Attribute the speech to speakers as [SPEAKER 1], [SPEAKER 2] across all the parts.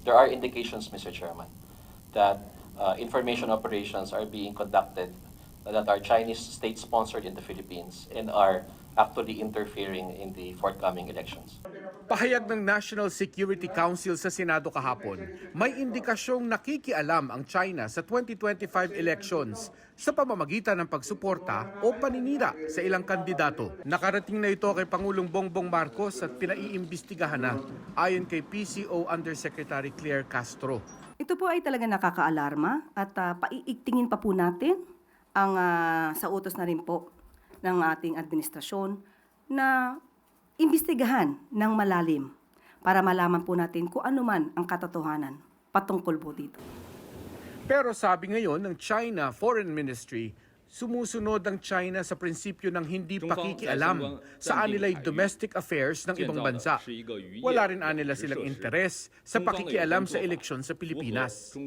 [SPEAKER 1] there are indications, Mr. Chairman, that information operations are being conducted that are Chinese state-sponsored in the Philippines and are actually interfering in the forthcoming elections.
[SPEAKER 2] Pahayag ng National Security Council sa Senado kahapon, may indikasyong nakikialam ang China sa 2025 elections sa pamamagitan ng pagsuporta o paninira sa ilang kandidato. Nakarating na ito kay Pangulong Bongbong Marcos at pinaiimbestigahan na ayon kay PCO Undersecretary Claire Castro.
[SPEAKER 3] Ito po ay talaga nakakaalarma at paiigtingin pa po natin ang sa utos na rin po ng ating administrasyon na imbestigahan ng malalim para malaman po natin kung ano man ang katotohanan patungkol po dito.
[SPEAKER 2] Pero sabi ngayon ng China Foreign Ministry, sumusunod ang China sa prinsipyo ng hindi pakikialam sa anilay domestic affairs ng ibang bansa. Wala rin anila silang interes sa pakikialam sa eleksyon sa Pilipinas.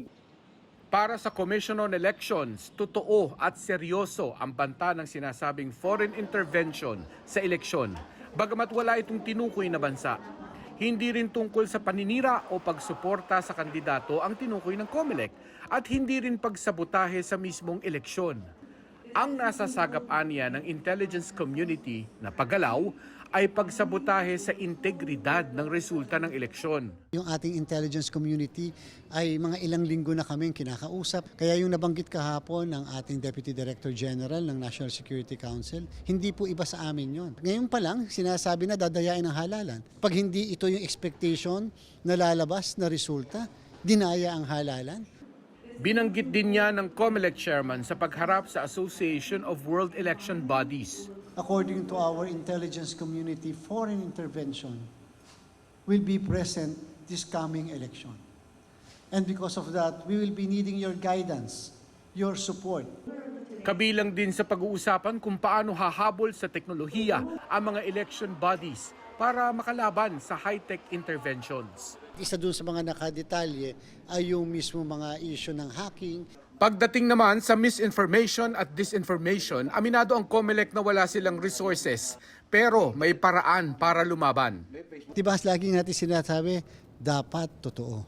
[SPEAKER 2] Para sa Commission on Elections, totoo at seryoso ang banta ng sinasabing foreign intervention sa eleksyon, bagamat wala itong tinukoy na bansa. Hindi rin tungkol sa paninira o pagsuporta sa kandidato ang tinukoy ng COMELEC at hindi rin pagsabotahe sa mismong eleksyon. Ang nasasagap-anya ng intelligence community na paggalaw ay pagsabotahe sa integridad ng resulta ng eleksyon.
[SPEAKER 4] Yung ating intelligence community ay mga ilang linggo na kaming kinakausap. Kaya yung nabanggit kahapon ng ating Deputy Director General ng National Security Council, hindi po iba sa amin yon. Ngayon pa lang, sinasabi na dadayain ang halalan. Pag hindi ito yung expectation na lalabas na resulta, dinaya ang halalan.
[SPEAKER 2] Binanggit din niya ng COMELEC chairman sa pagharap sa Association of World Election Bodies.
[SPEAKER 4] According to our intelligence community, foreign intervention will be present this coming election. And because of that, we will be needing your guidance, your support.
[SPEAKER 2] Kabilang din sa pag-uusapan kung paano hahabol sa teknolohiya ang mga election bodies para makalaban sa high-tech interventions.
[SPEAKER 4] Isa dun sa mga nakadetalye ay yung mismo mga issue ng hacking.
[SPEAKER 2] Pagdating naman sa misinformation at disinformation, aminado ang COMELEC na wala silang resources, pero may paraan para lumaban.
[SPEAKER 4] Diba lagi natin sinasabi, dapat totoo.